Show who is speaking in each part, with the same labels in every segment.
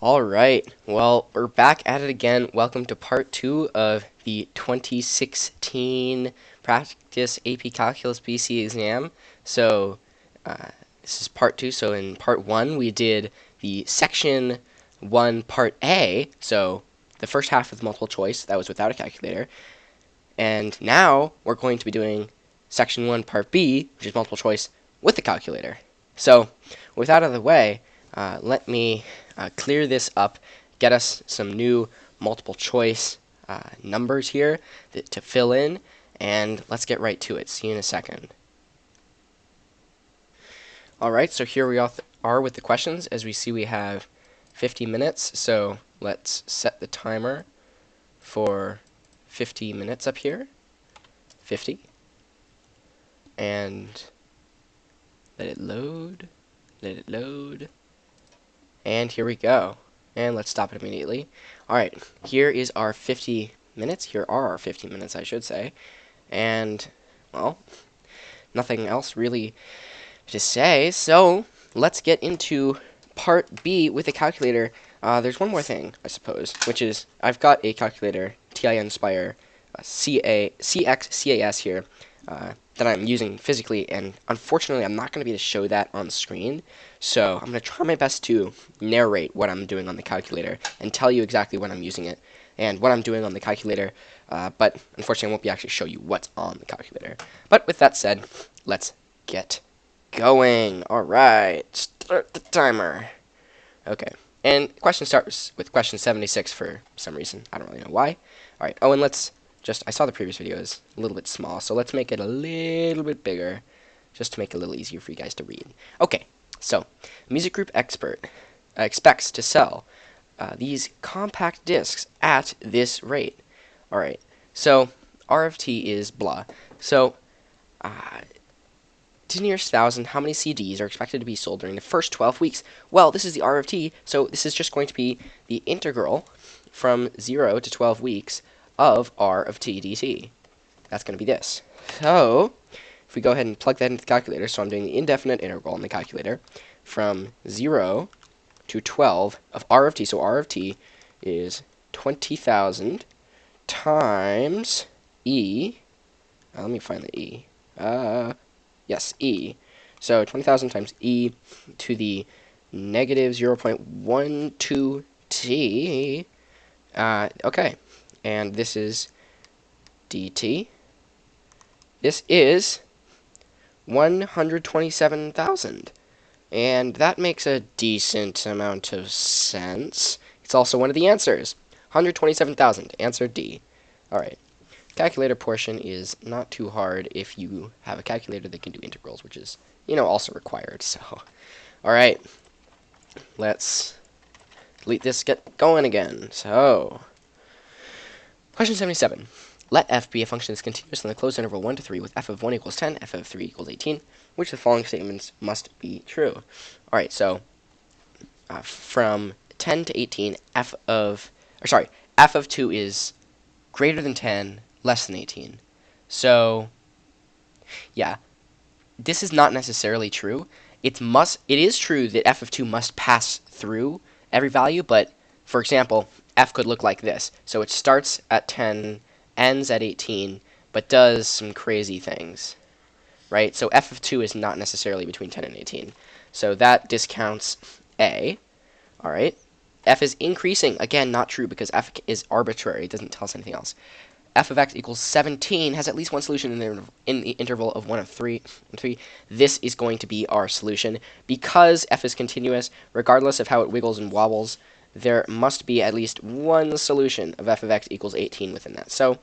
Speaker 1: All right. Well, we're back at it again. Welcome to part 2 of the 2016 Practice AP Calculus BC exam. So, uh, this is part 2. So, in part 1, we did the section 1, part A. So, the first half with multiple choice. That was without a calculator. And now, we're going to be doing section 1, part B, which is multiple choice with the calculator. So, with that out of the way, let me clear this up, get us some new multiple choice numbers here to fill in, and let's get right to it. See you in a second. Alright, so here we are with the questions. As we see, we have 50 minutes, so let's set the timer for 50 minutes up here. 50. And let it load. Let it load. And here we go. And let's stop it immediately. Alright, here is our 50 minutes. Here are our 50 minutes, I should say. And, well, nothing else really to say. So, let's get into part B with the calculator. There's one more thing, I suppose, which is I've got a calculator, TI Inspire CXCAS here, that I'm using physically, and unfortunately I'm not going to be able to show that on screen, so I'm going to try my best to narrate what I'm doing on the calculator and tell you exactly when I'm using it and what I'm doing on the calculator, but unfortunately I won't be able to show you what's on the calculator. But with that said, let's get going. Alright, start the timer. Okay, and question starts with question 76 for some reason. I don't really know why. Alright, oh, and I saw the previous video is a little bit small, so let's make it a little bit bigger, just to make it a little easier for you guys to read. Okay, so, Music Group Expert expects to sell these compact discs at this rate. Alright, so, R of T is blah. So, 10 years 1,000, how many CDs are expected to be sold during the first 12 weeks? Well, this is the R of T, so this is just going to be the integral from 0 to 12 weeks of R of T dt. That's going to be this. So, if we go ahead and plug that into the calculator, so I'm doing the indefinite integral in the calculator from 0 to 12 of R of T. So R of T is 20,000 times E. Let me find the E. Yes, E. So 20,000 times E to the negative 0.12 T. Okay. And this is dt. This is 127,000. And that makes a decent amount of sense. It's also one of the answers. 127,000. Answer D. Alright. Calculator portion is not too hard if you have a calculator that can do integrals, which is, also required. So, alright. Let's delete this, get going again. So, question 77. Let f be a function that's continuous in the closed interval 1 to 3 with f of 1 equals 10, f of 3 equals 18, which of the following statements must be true. Alright, so from 10 to 18, f of 2 is greater than 10, less than 18. So, yeah, this is not necessarily true. It is true that f of 2 must pass through every value, but, for example, f could look like this. So it starts at 10, ends at 18, but does some crazy things, right? So f of 2 is not necessarily between 10 and 18. So that discounts A. All right. F is increasing. Again, not true because f is arbitrary. It doesn't tell us anything else. F of x equals 17 has at least one solution in the interval of 1 of 3. This is going to be our solution. Because f is continuous, regardless of how it wiggles and wobbles, there must be at least one solution of f of x equals 18 within that. So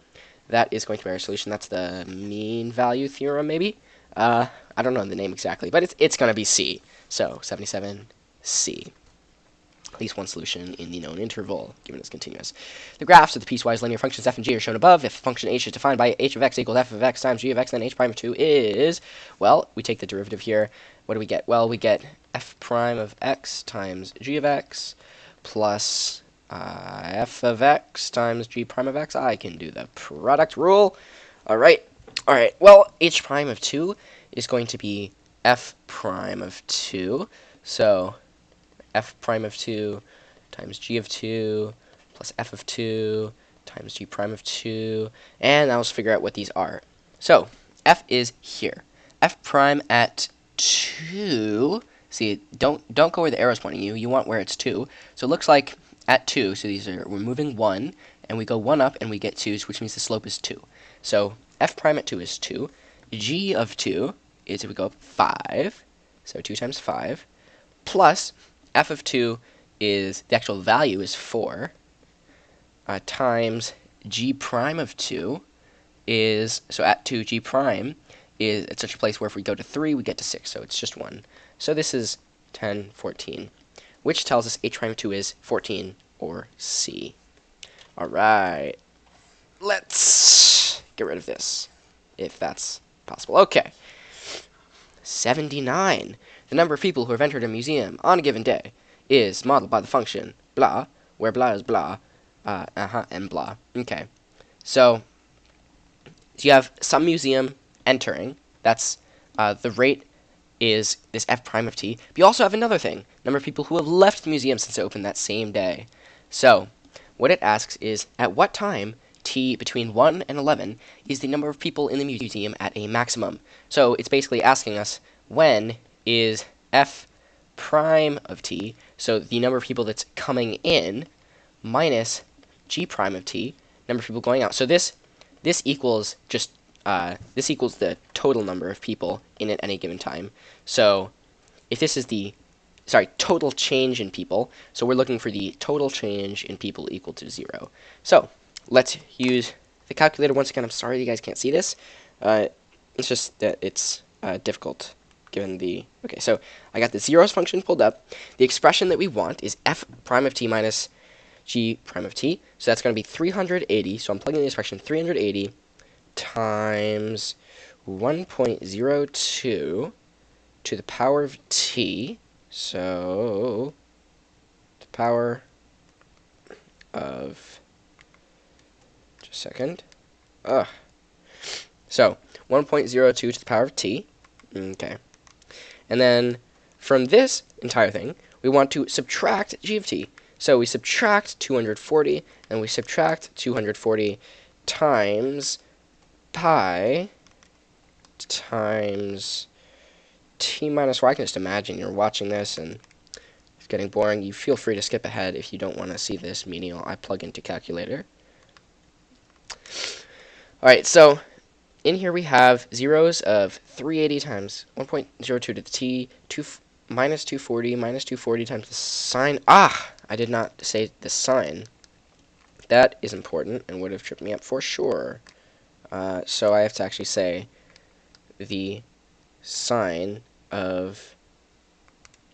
Speaker 1: that is going to be our solution. That's the mean value theorem, maybe? I don't know the name exactly, but it's going to be C. So 77, C. At least one solution in the known interval, given it's continuous. The graphs of the piecewise linear functions f and g are shown above. If function h is defined by h of x equals f of x times g of x, then h prime of 2 is, well, we take the derivative here. What do we get? Well, we get f prime of x times g of x plus f of x times g prime of x. I can do the product rule. Alright, well, h prime of 2 is going to be f prime of 2. So f prime of 2 times g of 2 plus f of 2 times g prime of 2. And now let's figure out what these are. So f is here. F prime at 2. See, don't go where the arrow's pointing you. You want where it's 2. So it looks like at 2. So we're moving 1, and we go 1 up, and we get 2, which means the slope is 2. So f prime at 2 is 2. G of 2 is, if we go up, 5. So 2 times 5. Plus f of 2 is, the actual value is 4. Times g prime of 2 is, so at 2, g prime is at such a place where if we go to 3, we get to 6, so it's just 1. So this is 10, 14, which tells us h prime of 2 is 14, or C. Alright, let's get rid of this, if that's possible. Okay, 79. The number of people who have entered a museum on a given day is modeled by the function blah, where blah is blah, and blah. Okay, so you have some museum entering. That's the rate is this f prime of t. But you also have another thing, number of people who have left the museum since it opened that same day. So what it asks is, at what time t between 1 and 11 is the number of people in the museum at a maximum? So it's basically asking us, when is f prime of t, so the number of people that's coming in, minus g prime of t, number of people going out. So this equals just this equals the total number of people in at any given time. So if this is the total change in people, so we're looking for the total change in people equal to 0. So let's use the calculator once again. I'm sorry you guys can't see this. It's just that it's difficult given the... Okay, so I got the zeros function pulled up. The expression that we want is f prime of t minus g prime of t. So that's going to be 380. So I'm plugging in the expression 380 times 1.02 to the power of t. So the power of... Just a second. So 1.02 to the power of t. Okay. And then from this entire thing, we want to subtract g of t. So we subtract 240, and we subtract 240 times pi times t minus y. I can just imagine you're watching this and it's getting boring. You feel free to skip ahead if you don't want to see this menial. I plug into calculator. Alright, so in here we have zeros of 380 times 1.02 to the t, minus 240 times the sine. I did not say the sine. That is important and would have tripped me up for sure. So I have to actually say the sine of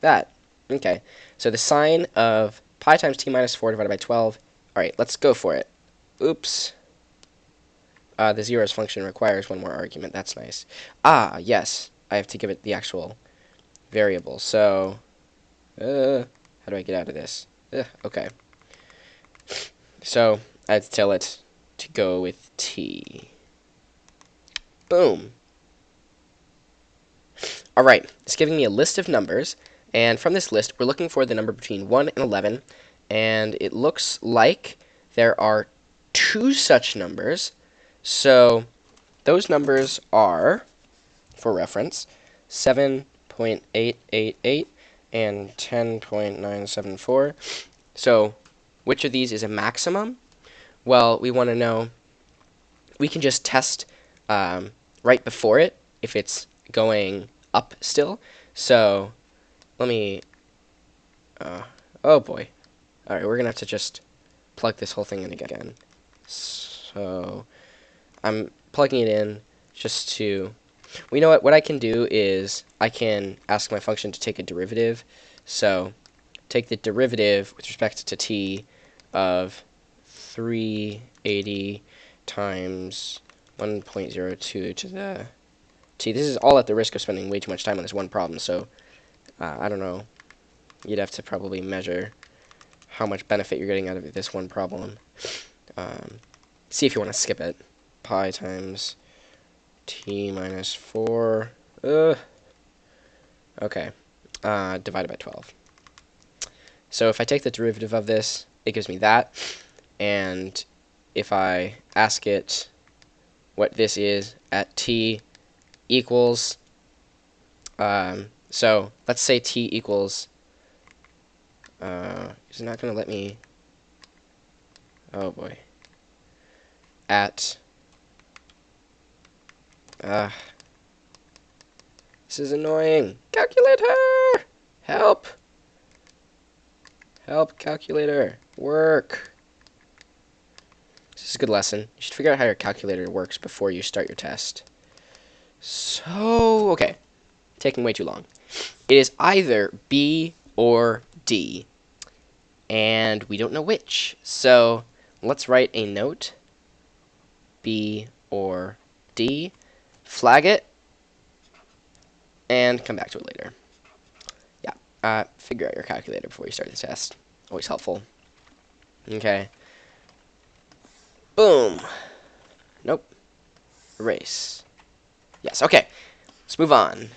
Speaker 1: that. Okay, so the sine of pi times t minus 4 divided by 12. Alright, let's go for it. Oops. The zeros function requires one more argument. That's nice. Yes. I have to give it the actual variable. So, how do I get out of this? Okay. So, I have to tell it to go with t. Boom. Alright, it's giving me a list of numbers, and from this list, we're looking for the number between 1 and 11, and it looks like there are 2 such numbers. So those numbers are, for reference, 7.888 and 10.974. So which of these is a maximum? Well, we want to know, we can just test right before it if it's going up still. So let me, oh boy. Alright, we're going to have to just plug this whole thing in again. So I'm plugging it in just to... Well, you know what I can do is I can ask my function to take a derivative. So take the derivative with respect to t of 380 times 1.02 to the t. This is all at the risk of spending way too much time on this one problem, so I don't know. You'd have to probably measure how much benefit you're getting out of this one problem. See if you want to skip it. Pi times t minus 4. Okay. Divided by 12. So if I take the derivative of this, it gives me that. And if I ask it what this is at t equals, so let's say t equals, it's not going to let me, oh boy, at, this is annoying. Calculator! Help! Help, calculator. Work. This is a good lesson. You should figure out how your calculator works before you start your test. So, okay. Taking way too long. It is either B or D. And we don't know which. So, let's write a note. B or D. Flag it. And come back to it later. Yeah. Figure out your calculator before you start the test. Always helpful. Okay. Boom. Nope. Erase. Yes, okay. Let's move on.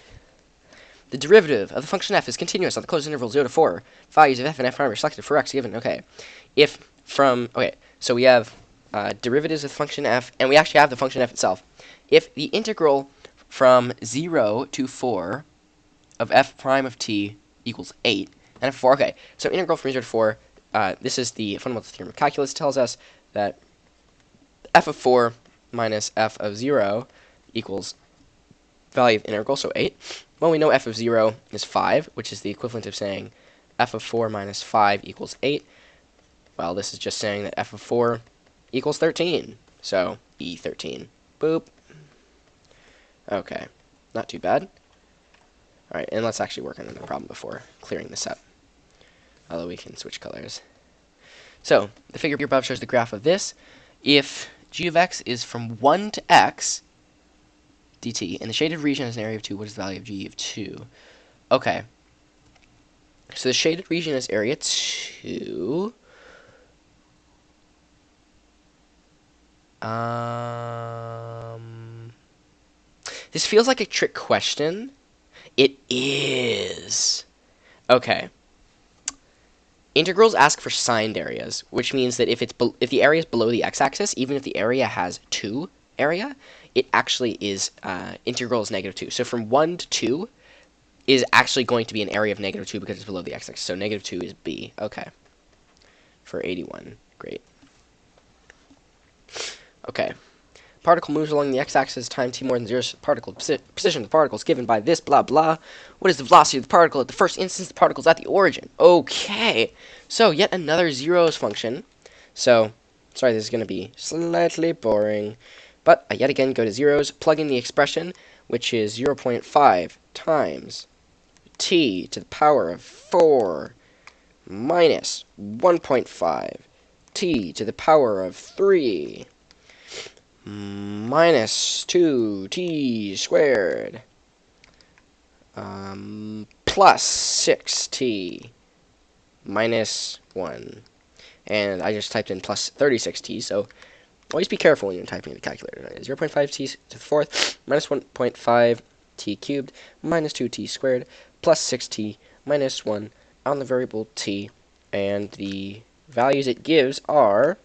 Speaker 1: The derivative of the function f is continuous on the closed interval 0 to 4. Values of f and f prime are selected for x given. Okay. If from... Okay, so we have derivatives of the function f, and we actually have the function f itself. If the integral from 0 to 4 of f prime of t equals 8, and f4... Okay, so integral from 0 to 4, this is the fundamental theorem of calculus. It tells us that f of 4 minus f of 0 equals value of integral, so 8. Well, we know f of 0 is 5, which is the equivalent of saying f of 4 minus 5 equals 8. Well, this is just saying that f of 4 equals 13. So, E13. Boop. Okay. Not too bad. Alright, and let's actually work on another problem before clearing this up. Although we can switch colors. So, the figure above shows the graph of this. If g of x is from 1 to x, dt, and the shaded region has an area of 2, what is the value of g of 2? Okay. So the shaded region is area 2. This feels like a trick question. It is. Okay. Integrals ask for signed areas, which means that if the area is below the x-axis, even if the area has 2 area, it actually is integral is -2. So from 1 to 2 is actually going to be an area of -2 because it's below the x-axis. So -2 is b. Okay. For 81. Great. Okay. Particle moves along the x-axis time t more than 0. Particle position of the particle is given by this blah blah. What is the velocity of the particle at the first instance the particle is at the origin? Okay. So yet another zeros function. So sorry, this is going to be slightly boring. But I yet again go to zeros, plug in the expression, which is 0.5 times t to the power of 4 minus 1.5 t to the power of 3 minus 2t squared plus 6t minus 1. And I just typed in plus 36t, so always be careful when you're typing in the calculator. 0.5t to the fourth minus 1.5t cubed minus 2t squared plus 6t minus 1 on the variable t. And the values it gives are,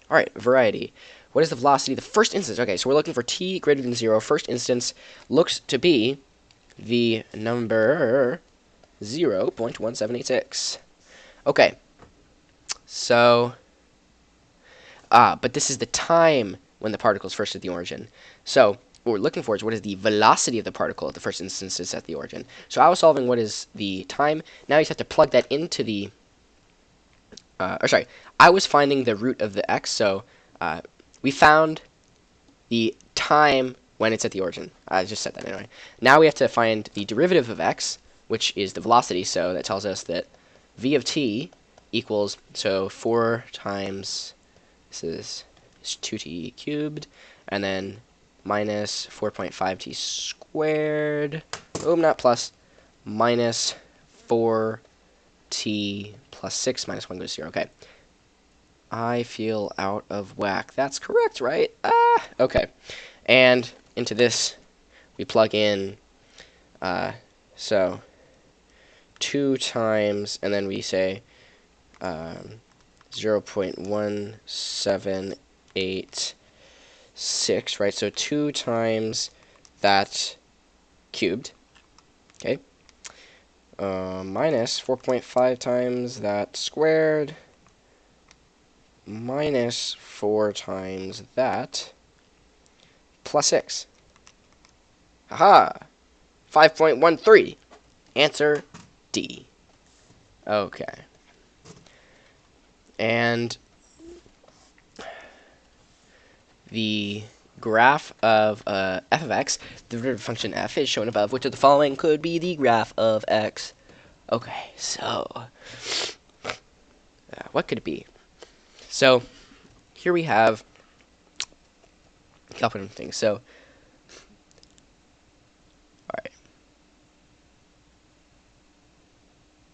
Speaker 1: alright, variety. What is the velocity of the first instance? Okay, so we're looking for t greater than 0. First instance looks to be the number 0.1786. Okay, so... but this is the time when the particle is first at the origin. So what we're looking for is what is the velocity of the particle at the first instance is at the origin. So I was solving what is the time. Now you just have to plug that into the... I was finding the root of the x, so we found the time when it's at the origin. I just said that anyway. Now we have to find the derivative of x, which is the velocity, so that tells us that v of t equals, so 4 times... This is 2t cubed, and then minus 4.5t squared. Oh, not plus. Minus 4t plus 6 minus 1 goes 0. Okay. I feel out of whack. That's correct, right? Okay. And into this, we plug in, so 2 times, and then we say 0.1786, right? So 2 times that cubed, okay? Minus 4.5 times that squared, minus 4 times that, plus 6. Haha! 5.13. Answer D. Okay. And the graph of f of x, the derivative function f, is shown above. Which of the following could be the graph of x? Okay, so what could it be? So here we have a couple of things. So, all right.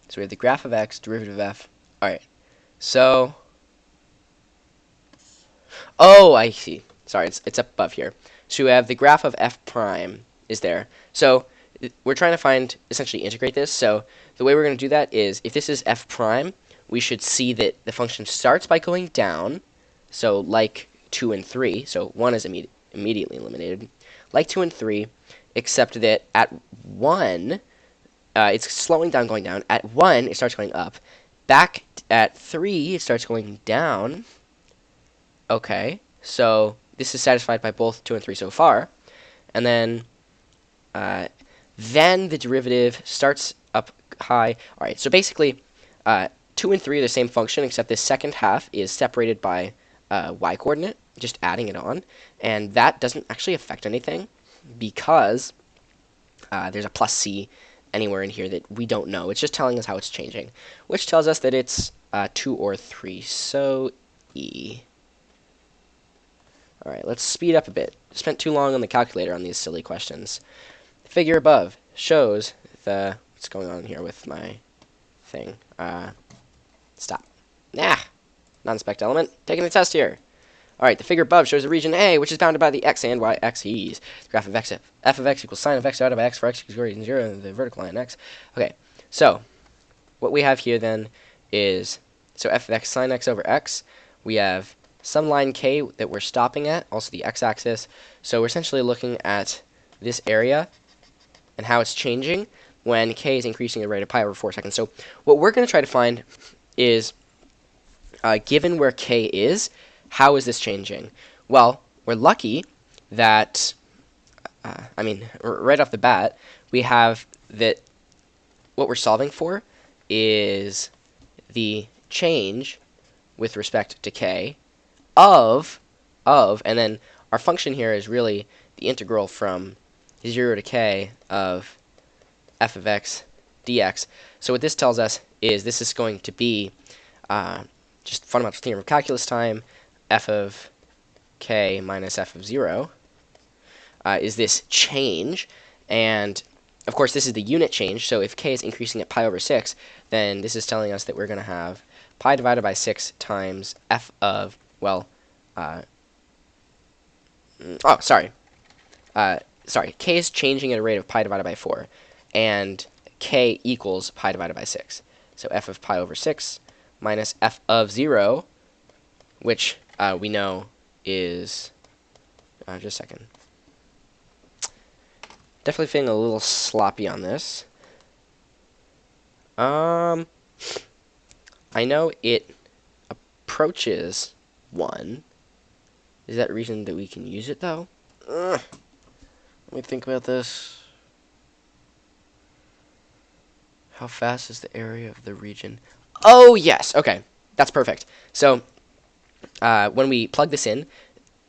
Speaker 1: So we have the graph of x, derivative of f. All right. So, oh, I see. Sorry, it's up above here. So we have the graph of f prime is there. So we're trying to find, essentially integrate this. So the way we're going to do that is, if this is f prime, we should see that the function starts by going down. So like 2 and 3. So 1 is immediately eliminated. Like 2 and 3, except that at 1, it's slowing down, going down. At 1, it starts going up. Back at 3, it starts going down. Okay, so this is satisfied by both 2 and 3 so far. And then the derivative starts up high. All right, so basically 2 and 3 are the same function, except this second half is separated by y-coordinate, just adding it on. And that doesn't actually affect anything because there's a plus c anywhere in here that we don't know. It's just telling us how it's changing, which tells us that it's 2 or 3, so E. All right, let's speed up a bit. Spent too long on the calculator on these silly questions. The figure above shows what's going on here with my thing. Stop. Nah, non-spec element. Taking a test here. All right, the figure above shows the region A, which is bounded by the x and y axes. The graph of x, f of x equals sine of x divided by x for x equals greater than 0, and the vertical line x. Okay, so what we have here then is, so f of x sine x over x. We have some line k that we're stopping at, also the x-axis. So we're essentially looking at this area and how it's changing when k is increasing at a rate of pi over 4 seconds. So what we're going to try to find is, given where k is, how is this changing? Well, we're lucky that, right off the bat, we have that what we're solving for is the change with respect to k of, and then our function here is really the integral from 0 to k of f of x dx. So what this tells us is this is going to be just fundamental theorem of calculus time, f of k minus f of 0 is this change. And of course, this is the unit change. So if k is increasing at pi over 6, then this is telling us that we're going to have pi divided by 6 times f of, well, k is changing at a rate of pi divided by 4, and k equals pi divided by 6. So f of pi over 6 minus f of 0, which we know is, just a second. Definitely feeling a little sloppy on this. I know it approaches 1. Is that a reason that we can use it, though? Let me think about this. How fast is the area of the region? Oh, yes. Okay. That's perfect. So when we plug this in,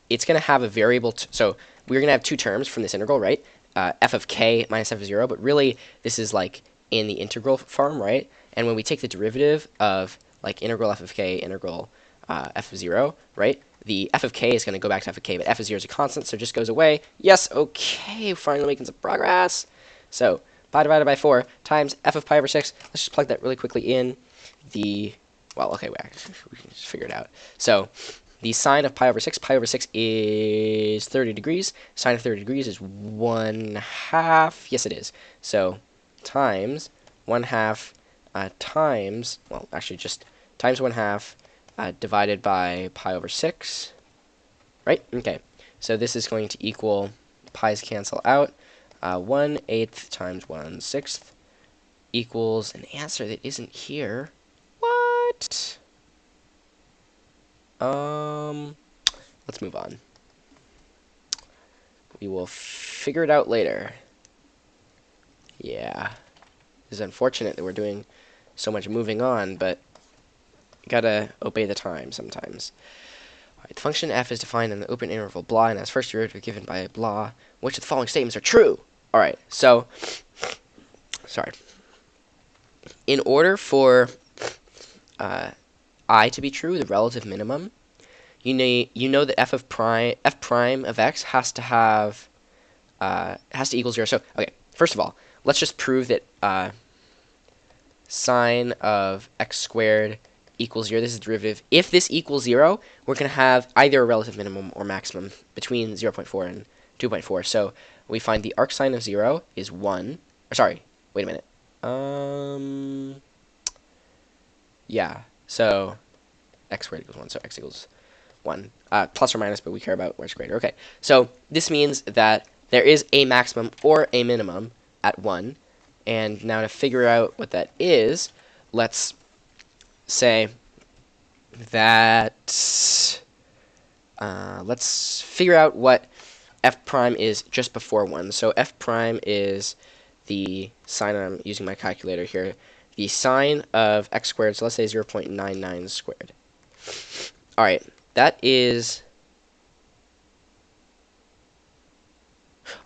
Speaker 1: it's going to have a variable. So we're going to have two terms from this integral, right? F of k minus f of 0. But really, this is like in the integral form, right? And when we take the derivative of like integral f of k, integral f of 0, right? The f of k is going to go back to f of k, but f of 0 is a constant, so it just goes away. Yes, okay, finally making some progress. So pi divided by 4 times f of pi over 6. Let's just plug that really quickly in. Well, okay, we can just figure it out. So the sine of pi over 6 is 30 degrees. Sine of 30 degrees is 1/2. Yes, it is. So times 1/2 times, well, actually just times 1/2 divided by pi over 6, right? Okay, so this is going to equal, pi's cancel out, 1/8 times 1/6 equals an answer that isn't here. What? Let's move on. We will figure it out later. Yeah. It's unfortunate that we're doing so much moving on, but you gotta obey the time sometimes. Alright, the function f is defined in the open interval blah and has first derivative given by blah. Which of the following statements are true? Alright, so, sorry. In order for I to be true, the relative minimum, you know that f prime of x has to have has to equal 0. So, okay, first of all, let's just prove that sine of x squared equals 0. This is the derivative. If this equals 0, we're going to have either a relative minimum or maximum between 0.4 and 2.4. So we find the arc sine of 0 is 1. Or sorry, wait a minute. Yeah, so x squared equals 1, so x equals 1. Plus or minus, but we care about where's greater. Okay, so this means that there is a maximum or a minimum at 1. And now to figure out what that is, let's say that let's figure out what f prime is just before 1. So f prime is the sine, I'm using my calculator here, the sine of x squared, so let's say 0.99 squared. Alright, that is...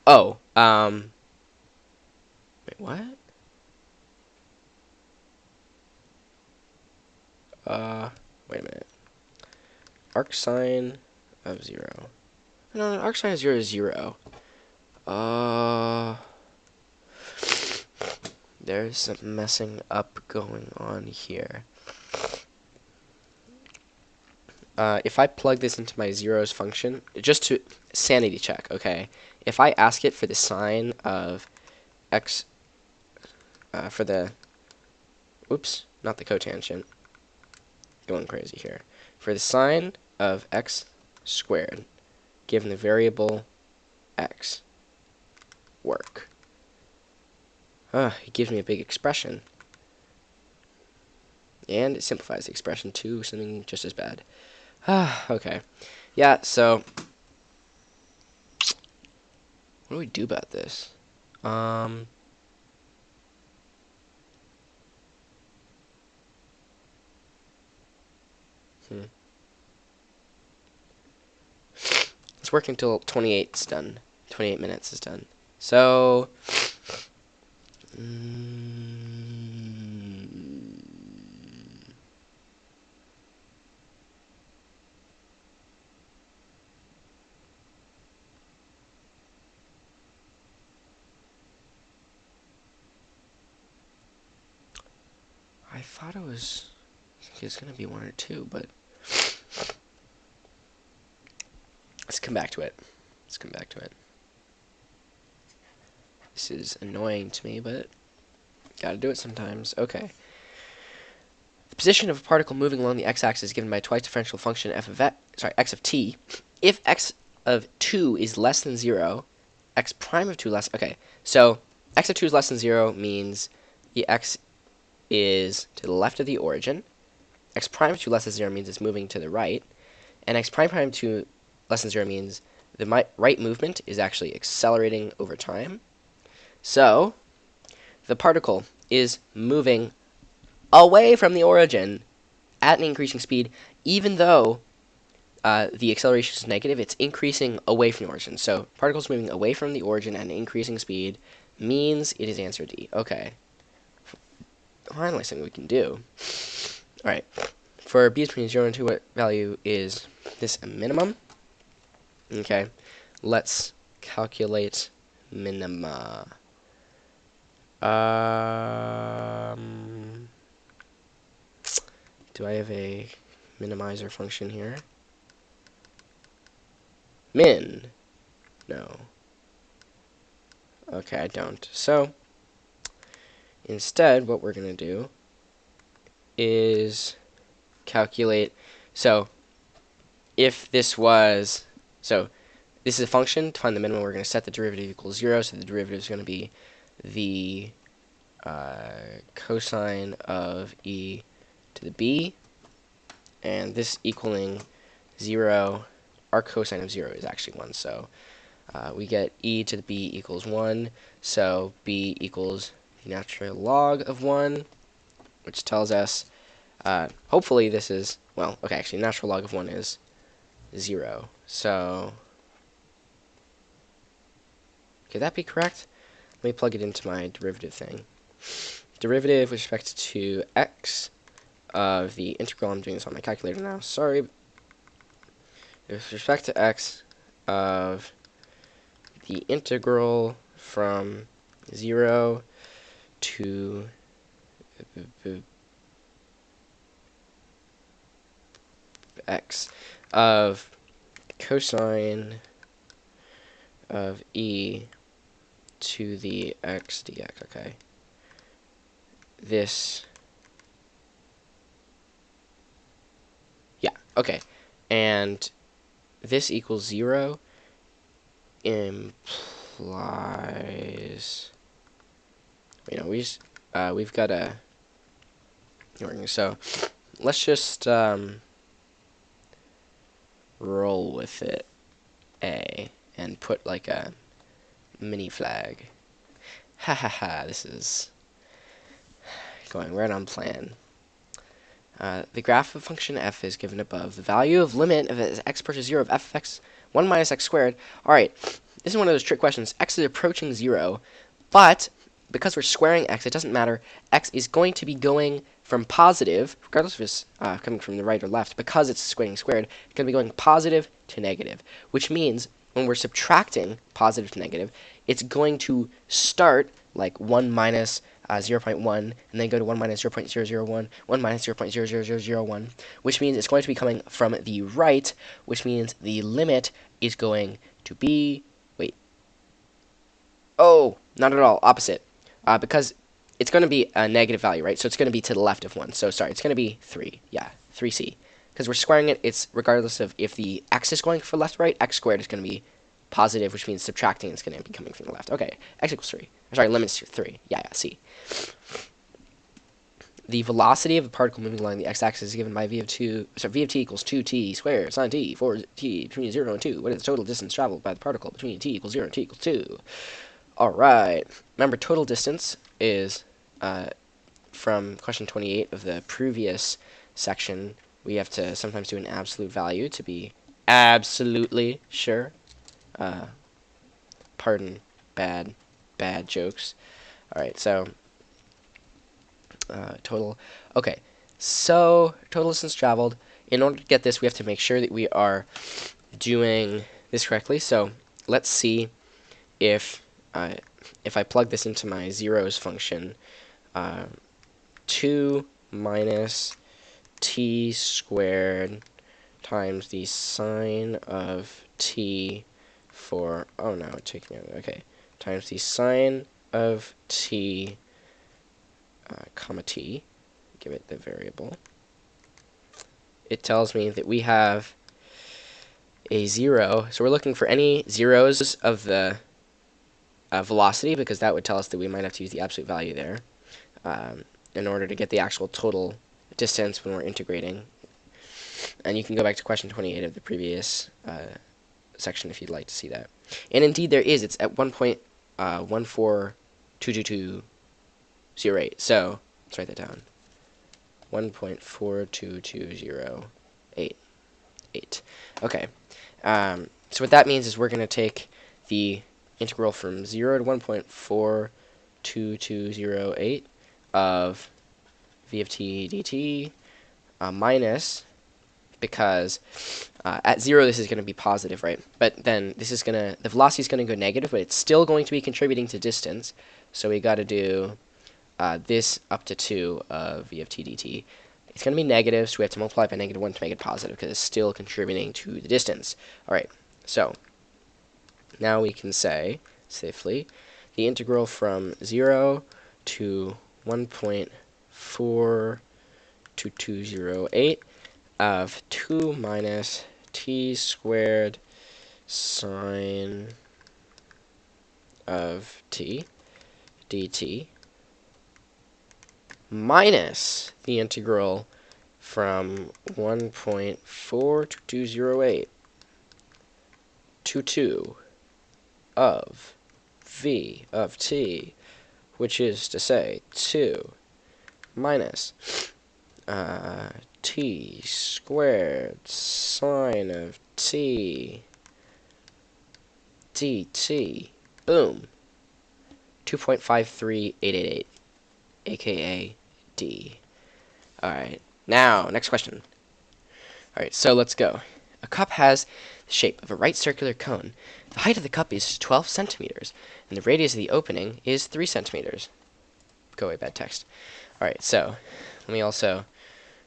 Speaker 1: Oh, wait, what? Wait a minute. Arc sine of 0. No, arc sine of 0 is 0. There's some messing up going on here. If I plug this into my zeros function, just to sanity check, okay? If I ask it for the sine of x, for the, oops, not the cotangent, going crazy here, for the sine of x squared, given the variable x, work. It gives me a big expression. And it simplifies the expression to something just as bad. Okay. Yeah, so what do we do about this? Let's work until 28 is done. 28 minutes is done. So, I thought it was going to be 1 or 2, but let's come back to it. Let's come back to it. This is annoying to me, but gotta do it sometimes. Okay. The position of a particle moving along the x-axis is given by a twice differential function x of t. If x of 2 is less than 0, x prime of 2 less... Okay, so x of 2 is less than 0 means the x is to the left of the origin. X prime of 2 less than 0 means it's moving to the right. And x prime of 2 less than 0 means the right movement is actually accelerating over time. So, the particle is moving away from the origin at an increasing speed, even though the acceleration is negative, it's increasing away from the origin. So, particles moving away from the origin at an increasing speed means it is answer D. Okay. Finally, something we can do. Alright. For b between 0 and 2, what value is this a minimum? Okay. Let's calculate minima. Do I have a minimizer function here? Min. No. Okay, I don't. So, instead, what we're going to do is calculate. So if this was, so this is a function to find the minimum. We're going to set the derivative equals 0, so the derivative is going to be the cosine of e to the b, and this equaling 0. Our cosine of 0 is actually 1, so we get e to the b equals 1, so b equals the natural log of 1, which tells us, hopefully this is, well, okay, actually natural log of 1 is 0, so could that be correct? Let me plug it into my derivative thing. Derivative with respect to x of the integral, I'm doing this on my calculator now, sorry. With respect to x of the integral from 0 to x of cosine of e to the x dx, okay. This, yeah, okay. And this equals 0 implies, you know, we've got a, so let's just roll with it, A, and put like a mini flag. Ha ha ha, this is going right on plan. The graph of function f is given above. The value of limit of x approaches 0 of f of x 1 minus x squared. Alright, this is one of those trick questions. X is approaching 0, but because we're squaring x, it doesn't matter. X is going to be going from positive, regardless if it's coming from the right or left, because it's squaring squared, it's going to be going positive to negative, which means when we're subtracting positive to negative, it's going to start like 1 minus 0.1, and then go to 1 minus 0.001, 1 minus 0.00001, which means it's going to be coming from the right, which means the limit is going to be, wait, oh, not at all, opposite, because it's going to be a negative value, right? So it's going to be to the left of 1. So sorry, it's going to be 3, yeah, 3c. Because we're squaring it, it's regardless of if the x is going for left or right, x squared is going to be positive, which means subtracting is going to be coming from the left. Okay, x equals 3. Sorry, limit's 3. Yeah, c. The velocity of a particle moving along the x-axis is given by v of t equals 2t squared sine t for t between 0 and 2. What is the total distance traveled by the particle between t equals 0 and t equals 2? Alright, remember total distance is from question 28 of the previous section. We have to sometimes do an absolute value to be absolutely sure. Pardon bad jokes. Alright, so total. Okay, so total distance traveled. In order to get this, we have to make sure that we are doing this correctly. So let's see if I plug this into my zeros function, 2 minus t squared times the sine of t for, oh no, taking it, okay, times the sine of t, comma t, give it the variable. It tells me that we have a 0, so we're looking for any zeros of the velocity, because that would tell us that we might have to use the absolute value there in order to get the actual total distance when we're integrating. And you can go back to question 28 of the previous section if you'd like to see that. And indeed there is. It's at 1.142228. So let's write that down. 1.42208. Okay. So what that means is we're going to take the integral from 0 to 1.42208 of v of t dt minus, because at 0 this is going to be positive, right? But then this is going to, the velocity is going to go negative, but it's still going to be contributing to distance. So we got to do this up to 2 of v of t dt. It's going to be negative, so we have to multiply by -1 to make it positive, because it's still contributing to the distance. All right, so now we can say safely the integral from 0 to 1.42208 of 2 minus t squared sine of t dt minus the integral from 1.4208 to 2 of v of t, which is to say 2 minus t squared sine of t dt. Boom. 2.53888, aka D. Alright, now, next question. Alright, so let's go. A cup has the shape of a right circular cone. The height of the cup is 12 centimeters, and the radius of the opening is 3 centimeters. Go away, bad text. Alright, so, let me also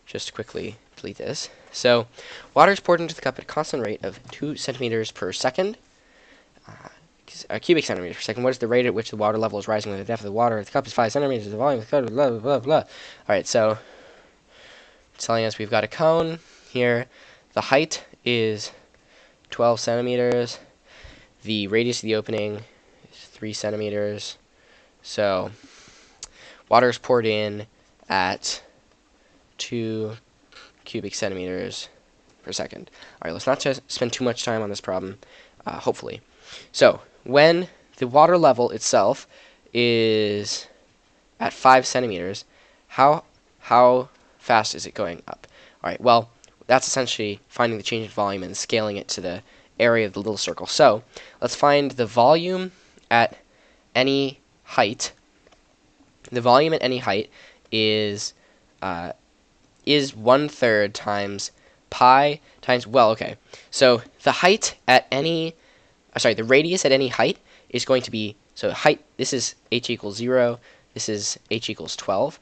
Speaker 1: just quickly delete this. So, water is poured into the cup at a constant rate of 2 centimeters per second. Cubic centimeters per second. What is the rate at which the water level is rising with the depth of the water? If the cup is 5 centimeters, the volume of the cup, blah, blah, blah, blah. Alright, so it's telling us we've got a cone here. The height is 12 centimeters. The radius of the opening is 3 centimeters. So water is poured in at 2 cubic centimeters per second. Alright, let's not just spend too much time on this problem, hopefully. So, when the water level itself is at 5 centimeters, how fast is it going up? Alright, well, that's essentially finding the change in volume and scaling it to the area of the little circle. So, let's find the volume at any height. The volume at any height is 1/3 times pi times, well, okay. So, the height at any the radius at any height is going to be, so height, this is h equals 0, this is h equals 12,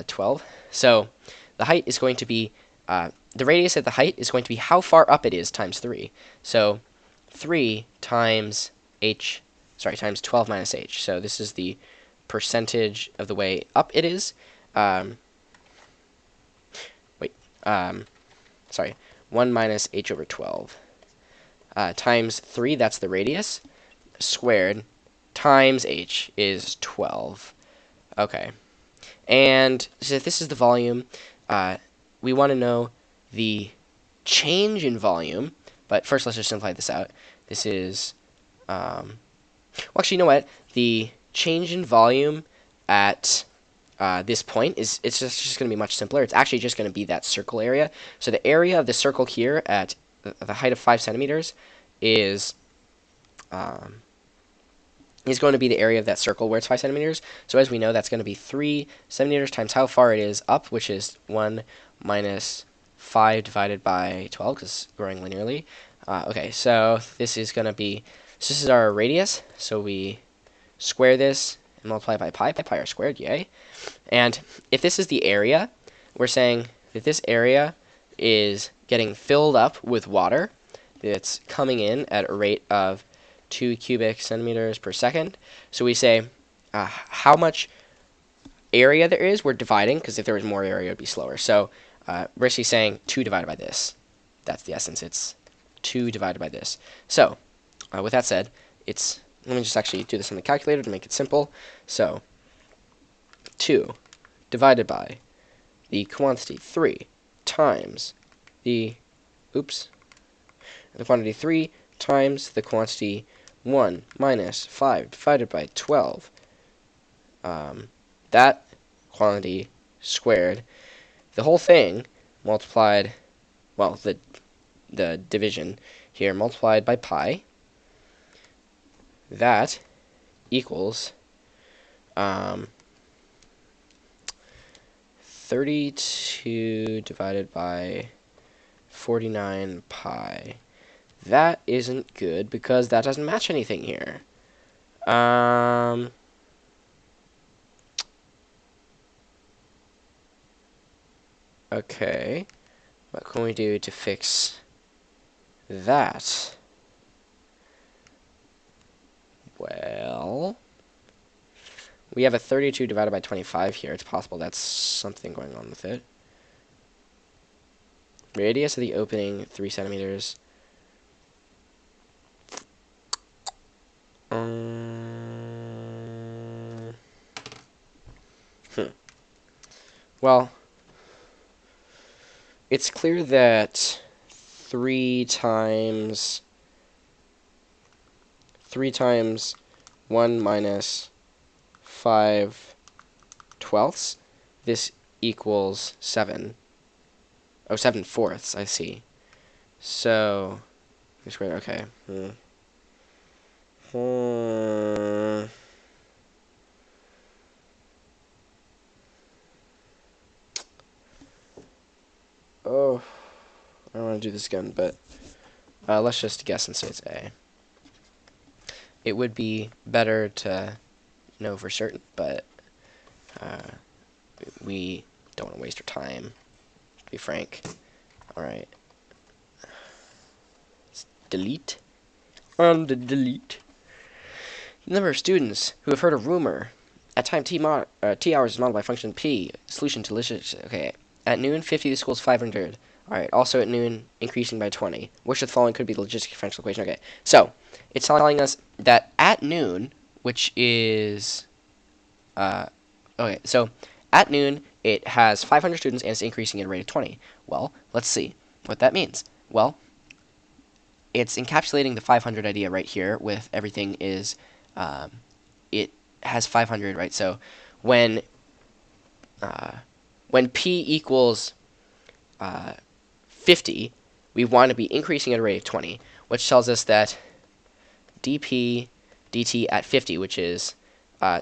Speaker 1: 12. So the height is going to be, the radius at the height is going to be how far up it is times 3. So 3 times times 12 minus h. So this is the percentage of the way up it is. 1 minus h over 12. Times 3, that's the radius, squared, times h is 12. Okay. And so if this is the volume, we want to know the change in volume, but first let's just simplify this out. This is, well, actually, you know what? The change in volume at this point it's just going to be much simpler. It's actually just going to be that circle area. So the area of the circle here at the height of 5 centimeters is going to be the area of that circle where it's 5 centimeters. So as we know, that's going to be 3 centimeters times how far it is up, which is 1 minus 5 divided by 12, because it's growing linearly. Okay, so this is going to be, so this is our radius. So we square this and multiply by pi. Pi r squared, yay. And if this is the area, we're saying that this area is getting filled up with water. It's coming in at a rate of 2 cubic centimeters per second. So we say how much area there is, we're dividing, because if there was more area, it would be slower. So we're actually saying 2 divided by this. That's the essence. It's 2 divided by this. So with that said, let me just actually do this on the calculator to make it simple. So 2 divided by the quantity 3 times the quantity 3 times the quantity 1 minus 5 divided by 12. That quantity squared. The whole thing multiplied, well, the division here multiplied by pi. That equals 32 divided by 49 pi. That isn't good because that doesn't match anything here. Okay. What can we do to fix that? Well, we have a 32 divided by 25 here. It's possible that's something going on with it. Radius of the opening, 3 centimeters. Well, it's clear that 3 times 1 minus 5/12, this equals 7. Oh, 7/4, I see. So, okay. Oh, I don't want to do this again, but let's just guess and say it's A. It would be better to know for certain, but we don't want to waste our time, to be frank. Alright. Delete. And delete. The number of students who have heard a rumor at time t hours is modeled by function p. Solution to okay. At noon, 50, the school's 500. Alright, also at noon, increasing by 20. Which of the following could be the logistic differential equation? Okay, so, it's telling us that at noon, which is, okay, so, at noon, it has 500 students and it's increasing at a rate of 20. Well, let's see what that means. Well, it's encapsulating the 500 idea right here with everything is, it has 500, right? So, when p equals 50, we want to be increasing at a rate of 20, which tells us that dp dt at 50, which is,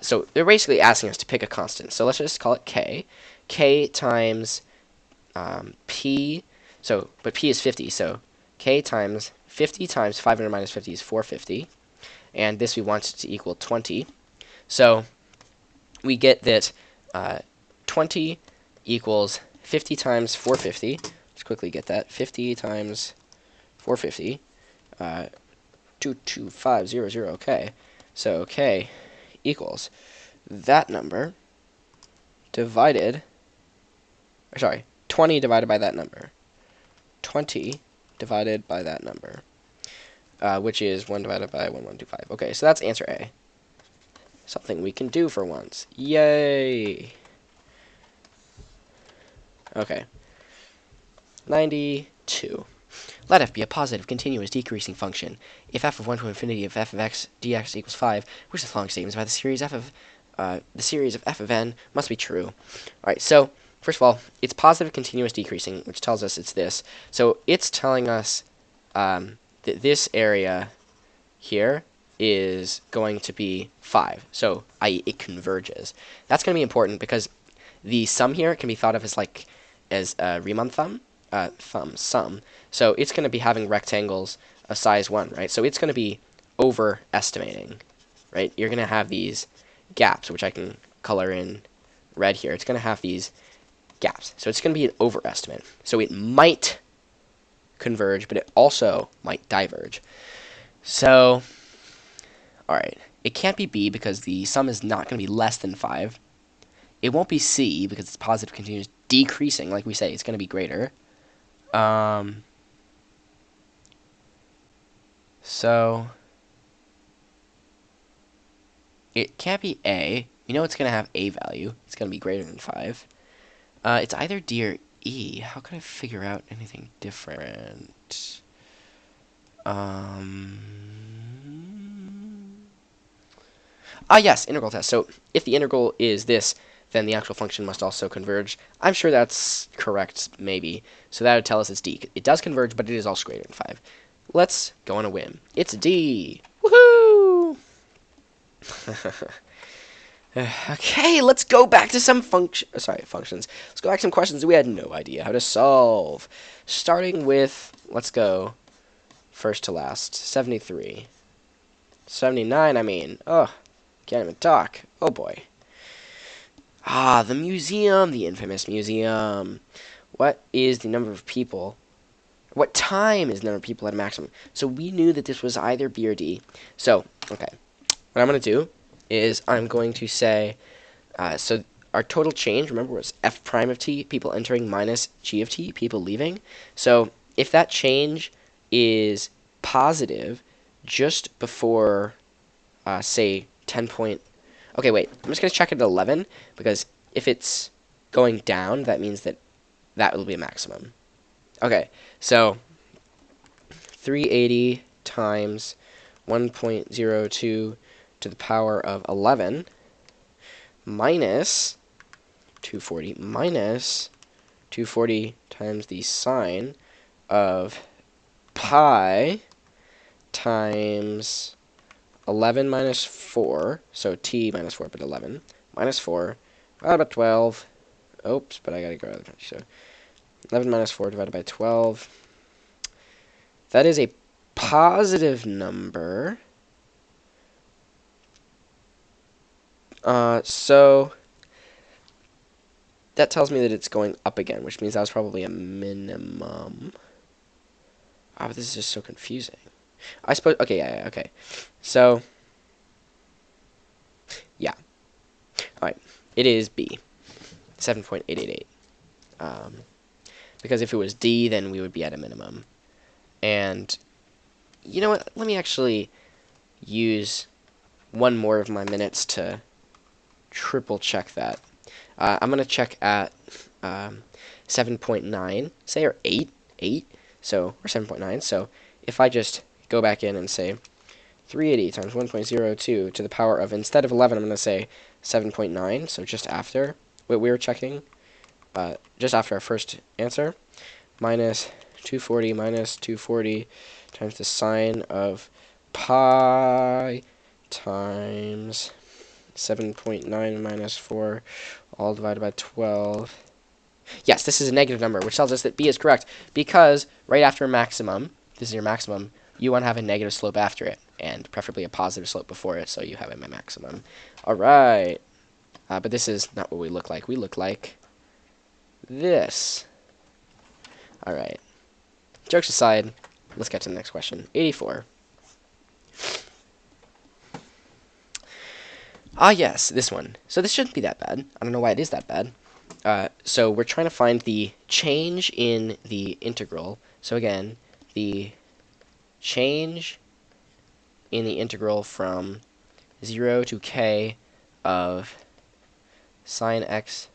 Speaker 1: so they're basically asking us to pick a constant. So let's just call it k. K times p, so, but p is 50, so k times 50 times 500 minus 50 is 450, and this we want to equal 20. So we get that 20 equals 50 times 450. Let's quickly get that. 50 times 450. 22500. Okay. So k equals that number divided, or sorry, 20 divided by that number. 20 divided by that number, which is 1 divided by 1125. Okay, so that's answer A. Something we can do for once. Yay! Okay. 92. Let f be a positive, continuous, decreasing function. If f of 1 to infinity of f of x dx equals 5, which is the following statements by the series f of f of n must be true. Alright, so, first of all, it's positive, continuous, decreasing, which tells us it's this. So, it's telling us that this area here is going to be 5. So, i.e., it converges. That's going to be important because the sum here can be thought of as like Riemann sum. So it's going to be having rectangles of size 1, right? So it's going to be overestimating, right? You're going to have these gaps, which I can color in red here. It's going to have these gaps. So it's going to be an overestimate. So it might converge, but it also might diverge. So, all right. It can't be B because the sum is not going to be less than 5. It won't be C because it's positive, continuous, decreasing. Like we say, it's going to be greater. So it can't be A. You know it's going to have a value. It's going to be greater than 5. It's either D or E. How can I figure out anything different? Yes, integral test. So if the integral is this, then the actual function must also converge. I'm sure that's correct, maybe. So that would tell us it's D. It does converge, but it is also greater than 5. Let's go on a whim. It's D. Woohoo! Okay, let's go back to some functions. Let's go back to some questions that we had no idea how to solve. Starting with, let's go first to last. 73. 79, I mean. Ugh. Can't even talk. Oh boy. The museum, the infamous museum. What is the number of people? What time is the number of people at a maximum? So we knew that this was either B or D. So, okay. What I'm going to do is I'm going to say, so our total change, remember, was f prime of t, people entering, minus g of t, people leaving. So if that change is positive just before, say, 10 point... Okay, wait. I'm just going to check it at 11, because if it's going down, that means that that will be a maximum. Okay, so 380 times 1.02 to the power of 11 minus 240 times the sine of pi times 11 minus 4, so t minus 4, but 11, minus 4, divided by 12. Oops, but I gotta go out of the country, so 11 minus 4 divided by 12. That is a positive number. So that tells me that it's going up again, which means that was probably a minimum. Oh, but this is just so confusing. I suppose, okay, yeah, okay. So, yeah. Alright, it is B, 7.888. Because if it was D, then we would be at a minimum. And, you know what, let me actually use one more of my minutes to triple check that. I'm going to check at 7.9, say, or 8, so, or 7.9. So if I just go back in and say 380 times 1.02 to the power of, instead of 11, I'm going to say 7.9, so just after what we were checking, just after our first answer, minus 240 times the sine of pi times 7.9 minus 4, all divided by 12. Yes, this is a negative number, which tells us that B is correct, because right after a maximum, this is your maximum, you want to have a negative slope after it, and preferably a positive slope before it, so you have a maximum. All right. But this is not what we look like. We look like this. All right. Jokes aside, let's get to the next question. 84. Ah, yes, this one. So this shouldn't be that bad. I don't know why it is that bad. So we're trying to find the change in the integral. So again, the change in the integral from 0 to k of sine x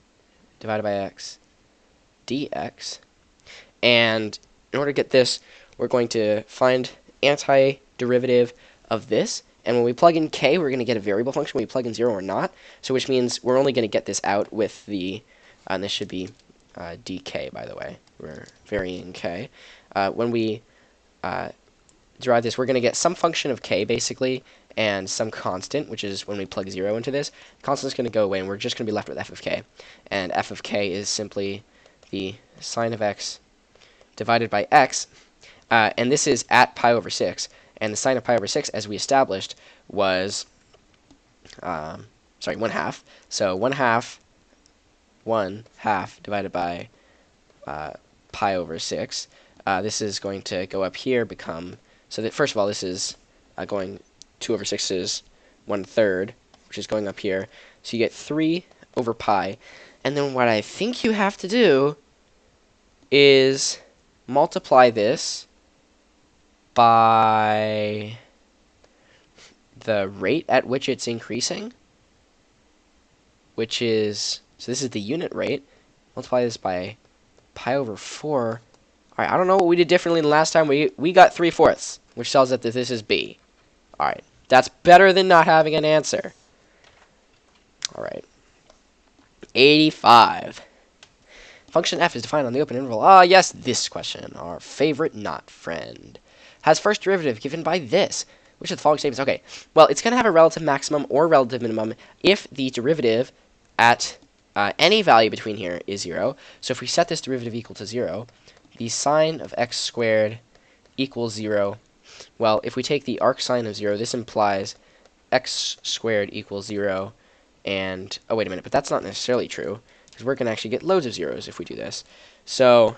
Speaker 1: divided by x dx. And in order to get this, we're going to find antiderivative of this. And when we plug in k, we're going to get a variable function. When we plug in 0 or not. So which means we're only going to get this out with the, and this should be dk, by the way. We're varying k. When we derive this, we're going to get some function of k, basically, and some constant, which is when we plug 0 into this. The constant is going to go away, and we're just going to be left with f of k. And f of k is simply the sine of x divided by x. And this is at pi over 6. And the sine of pi over 6, as we established, was, 1/2. So 1/2 divided by pi over 6. This is going to go up here, become, so that first of all, this is going 2 over 6 is 1/3, which is going up here. So you get 3 over pi. And then what I think you have to do is multiply this by the rate at which it's increasing, which is, so this is the unit rate. Multiply this by pi over 4. Alright, I don't know what we did differently than last time. We got 3/4, which tells us that this is B. Alright, that's better than not having an answer. Alright. 85. Function f is defined on the open interval. Ah, yes, this question, our favorite not friend, has first derivative given by this. Which of the following statements? Okay, well, it's going to have a relative maximum or relative minimum if the derivative at any value between here is 0. So if we set this derivative equal to 0, the sine of x squared equals 0. Well, if we take the arc sine of 0, this implies x squared equals 0. And, oh, wait a minute, but that's not necessarily true, because we're going to actually get loads of zeros if we do this. So,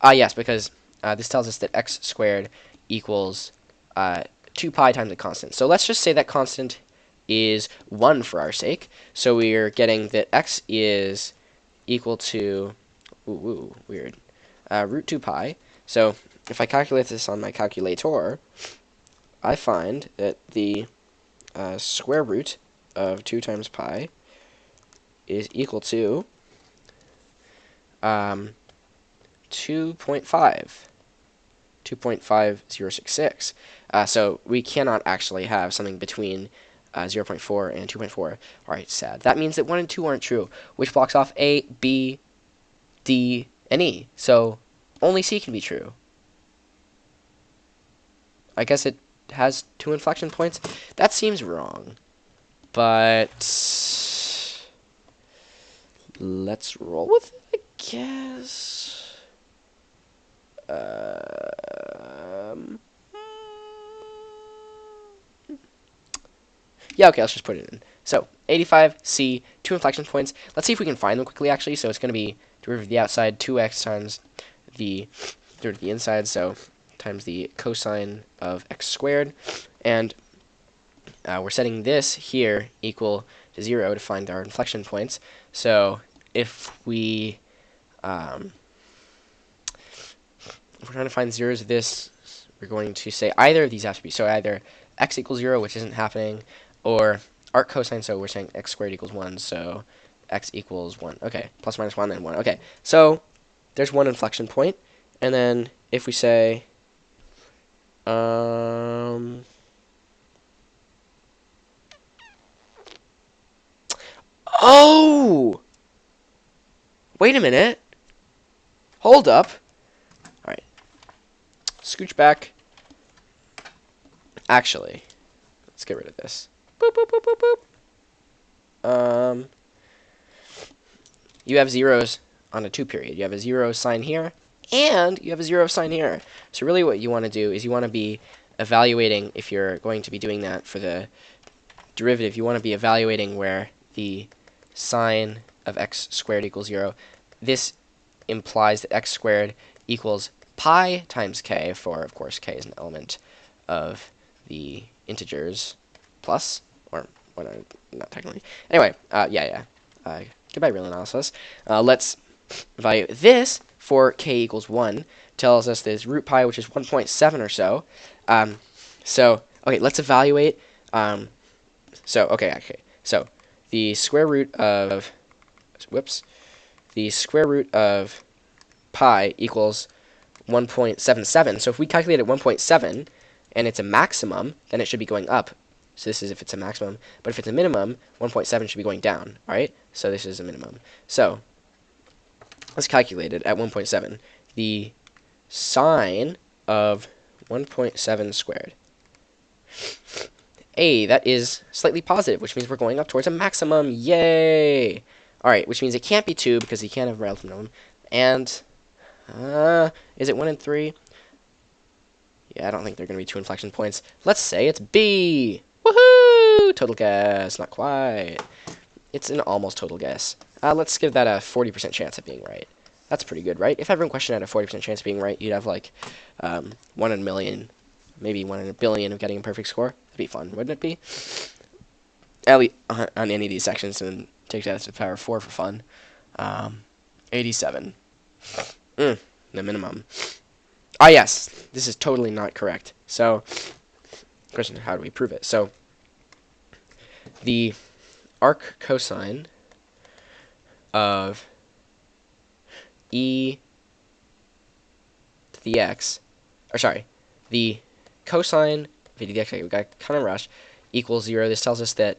Speaker 1: yes, because this tells us that x squared equals 2 pi times a constant. So let's just say that constant is 1 for our sake. So we are getting that x is equal to, weird, root 2 pi. So if I calculate this on my calculator, I find that the square root of 2 times pi is equal to 2.5066. So we cannot actually have something between 0.4 and 2.4. All right, sad. That means that 1 and 2 aren't true, which blocks off A, B, D, and E. So only C can be true. I guess it has 2 inflection points. That seems wrong. But let's roll with it, I guess. Yeah, okay, let's just put it in. So, 85C, 2 inflection points. Let's see if we can find them quickly, actually. So it's going to be derivative of the outside, 2x times the derivative of the inside, so times the cosine of x squared. And we're setting this here equal to 0 to find our inflection points. So if we're trying to find zeros of this, we're going to say either of these have to be. So either x equals 0, which isn't happening, or arc cosine, so we're saying x squared equals 1, so x equals 1. Okay, plus minus 1, then 1. Okay, so there's one inflection point. And then if we say, oh! Wait a minute. Hold up. All right. Scooch back. Actually, let's get rid of this. Boop, boop, boop, boop, boop. You have zeros on a 2 period. You have a 0 sign here, and you have a 0 sign here. So really what you want to do is you want to be evaluating, if you're going to be doing that for the derivative, you want to be evaluating where the sine of x squared equals 0. This implies that x squared equals pi times k, for, of course, k is an element of the integers plus, or well, not technically. Anyway, goodbye real analysis. Let's evaluate this for k equals 1. Tells us there's root pi, which is 1.7 or so. Okay, let's evaluate. So the square root of, the square root of pi equals 1.77. So if we calculate at 1.7 and it's a maximum, then it should be going up. So this is if it's a maximum. But if it's a minimum, 1.7 should be going down. All right? So this is a minimum. So let's calculate it at 1.7. The sine of 1.7 squared. Hey, that is slightly positive, which means we're going up towards a maximum. Yay! All right, which means it can't be 2 because you can't have a relative minimum. And is it 1 and 3? Yeah, I don't think they're going to be 2 inflection points. Let's say it's B. Woohoo! Total guess. Not quite. It's an almost total guess. Let's give that a 40% chance of being right. That's pretty good, right? If every question had a 40% chance of being right, you'd have like 1 in a million, maybe 1 in a billion of getting a perfect score. That'd be fun, wouldn't it be? At least on any of these sections, and take that to the power of 4 for fun. 87. The minimum. Ah, yes, this is totally not correct. So, question: how do we prove it? So, the arc cosine of e to the x, or sorry, the cosine of e to the x, we got kind of rush, equals 0. This tells us that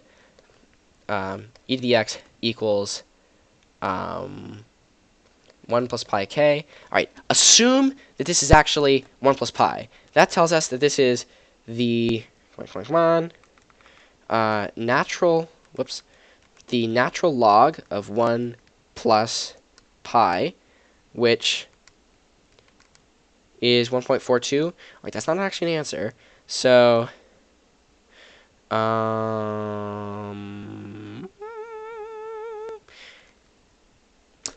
Speaker 1: e to the x equals 1 plus pi k. All right, assume that this is actually 1 plus pi. That tells us that this is the the natural log of 1 plus pi, which is 1.42. Wait, that's not actually an answer. So,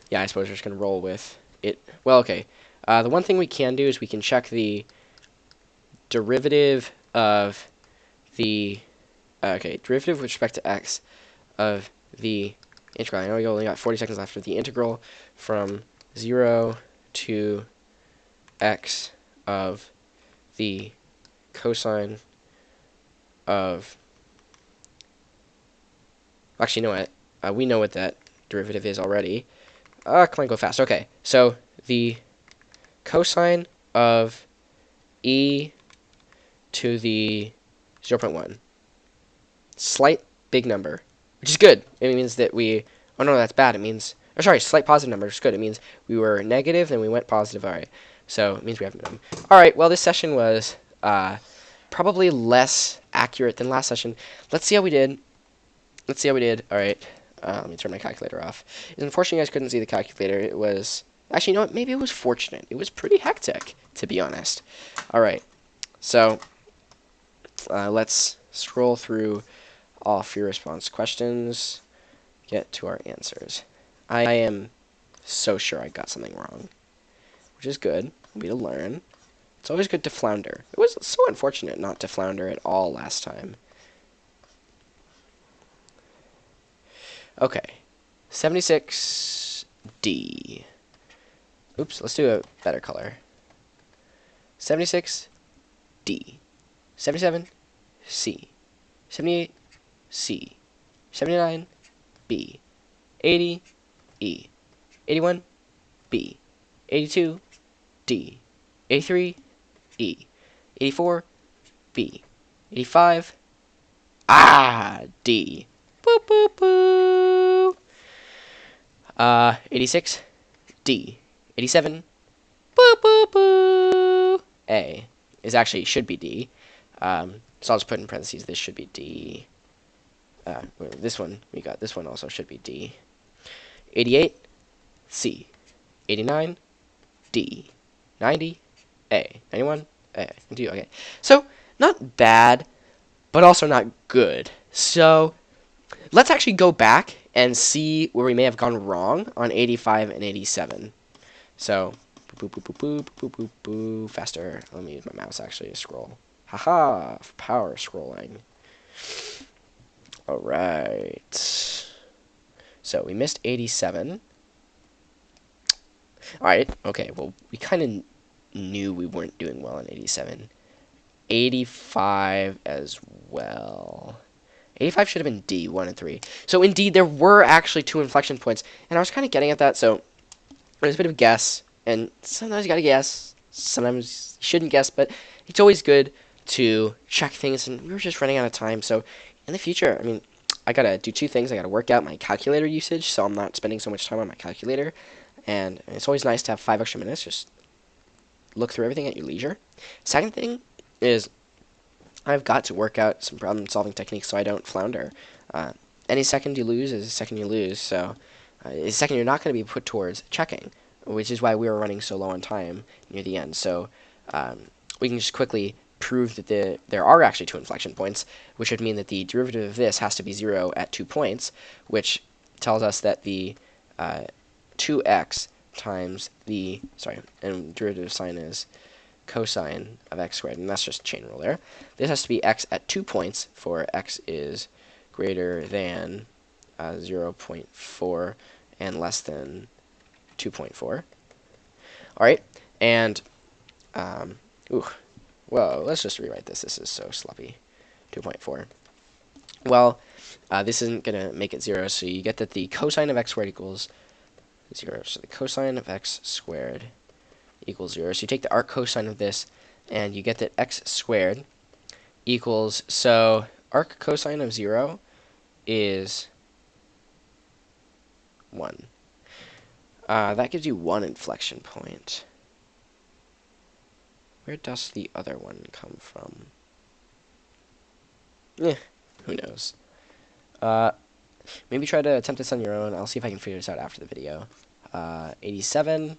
Speaker 1: yeah, I suppose we're just going to roll with it. Well, okay. The one thing we can do is we can check the derivative of the okay, derivative with respect to x of the integral. I know we only got 40 seconds left, but the integral from 0 to x of the cosine of... Actually, you know what? We know what that derivative is already. Come on, go fast. Okay, so the cosine of e to the 0.1. Slight big number, which is good. It means that we... Oh, no, that's bad. It means... Or sorry, slight positive number is good. It means we were negative, then we went positive. All right, so it means we have minimum. All right, well, this session was probably less accurate than last session. Let's see how we did. Let's see how we did. All right, let me turn my calculator off. Unfortunately, you guys couldn't see the calculator. It was... Actually, you know what? Maybe it was fortunate. It was pretty hectic, to be honest. All right, so let's scroll through all free response questions, get to our answers. I am so sure I got something wrong, which is good. Way to learn. It's always good to flounder. It was so unfortunate not to flounder at all last time. Okay, 76D. Oops, let's do a better color. 76D. 77C. 78C. 79B. 80E. 81B. 82D. 83E. 84B. 85 D. Boop boop boo. 86 D. 87 boop boop boo. A is actually should be D. So I'll just put in parentheses. This should be D. This one we got. This one also should be D. 88 C. 89 D. 90 A. 91 A. D. Okay. So not bad, but also not good. So let's actually go back and see where we may have gone wrong on 85 and 87. So, boop, boop, boop, boop, boop, boop, boop, faster. Let me use my mouse actually to scroll. Haha, power scrolling. Alright. So, we missed 87. Alright, okay, well, we kind of knew we weren't doing well on 87. 85 as well. 85 should have been D, 1 and 3. So indeed, there were actually 2 inflection points, and I was kind of getting at that, so it was a bit of a guess, and sometimes you gotta guess, sometimes you shouldn't guess, but it's always good to check things, and we were just running out of time, so in the future, I mean, I gotta do 2 things. I gotta work out my calculator usage, so I'm not spending so much time on my calculator, and it's always nice to have 5 extra minutes, just look through everything at your leisure. Second thing is, I've got to work out some problem-solving techniques so I don't flounder. Any second you lose is a second you lose, so a second you're not going to be put towards checking, which is why we were running so low on time near the end. So we can just quickly prove that there are actually 2 inflection points, which would mean that the derivative of this has to be 0 at 2 points, which tells us that the 2x times the, and derivative sign is cosine of x squared, and that's just chain rule there. This has to be x at 2 points, for x is greater than 0.4 and less than 2.4. Alright, and, whoa, let's just rewrite this. This is so sloppy. 2.4. Well, this isn't going to make it 0, so you get that the cosine of x squared equals 0. So the cosine of x squared equals 0. So you take the arc cosine of this, and you get that x squared equals, so arc cosine of 0 is 1. That gives you 1 inflection point. Where does the other one come from? Who knows? Maybe try to attempt this on your own. I'll see if I can figure this out after the video. 87.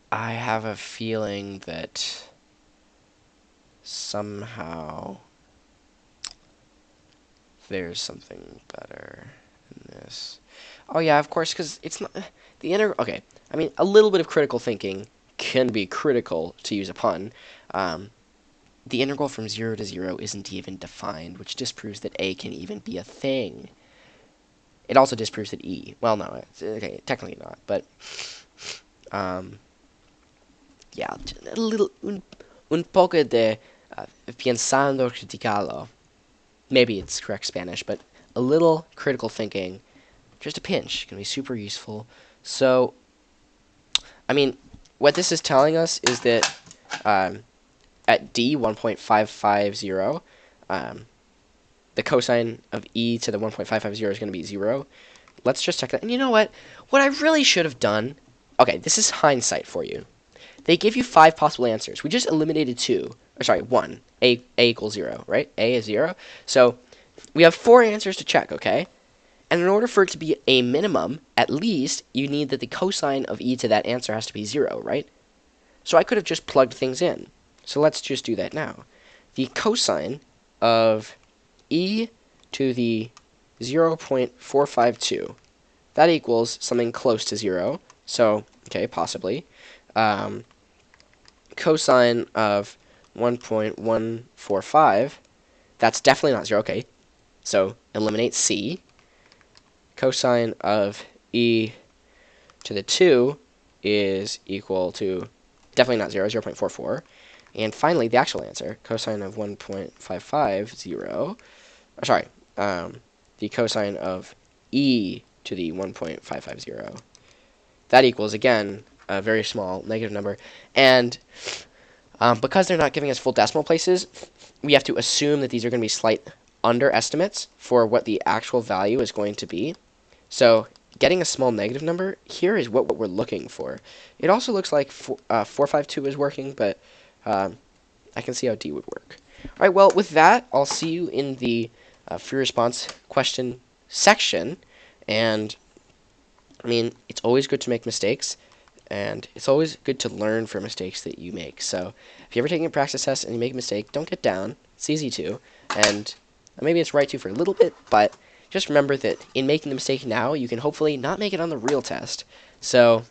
Speaker 1: I have a feeling that somehow there's something better in this. Oh yeah, of course, because it's not the integral. Okay, I mean, a little bit of critical thinking can be critical, to use a pun. the integral from 0 to 0 isn't even defined, which disproves that a can even be a thing. It also disproves that well, no, okay, technically not, but yeah, a little, un poco de pensando criticalo. Maybe it's correct Spanish, but a little critical thinking, just a pinch, can be super useful. So, I mean, what this is telling us is that at d 1.550, the cosine of e to the 1.550 is going to be 0. Let's just check that. And you know what? What I really should have done... Okay, this is hindsight for you. They give you 5 possible answers. We just eliminated 2. Or sorry, 1. A equals 0, right? A is 0. So we have 4 answers to check, okay? And in order for it to be a minimum, at least, you need that the cosine of e to that answer has to be 0, right? So I could have just plugged things in. So let's just do that now. The cosine of e to the 0.452, that equals something close to 0. So, okay, possibly. Cosine of 1.145, that's definitely not 0. Okay, so eliminate c. Cosine of e to the 2 is equal to definitely not 0, 0.44. And finally, the actual answer, cosine of 1.550, sorry, the cosine of e to the 1.550. That equals, again, a very small negative number. And because they're not giving us full decimal places, we have to assume that these are going to be slight underestimates for what the actual value is going to be. So getting a small negative number here is what we're looking for. It also looks like 452 is working, but I can see how D would work. All right, well, with that, I'll see you in the free response question section. And, I mean, it's always good to make mistakes, and it's always good to learn from mistakes that you make. So if you're ever taking a practice test and you make a mistake, don't get down. It's easy to, and maybe it's right to for a little bit, but just remember that in making the mistake now, you can hopefully not make it on the real test. So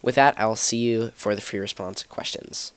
Speaker 1: with that, I'll see you for the free response questions.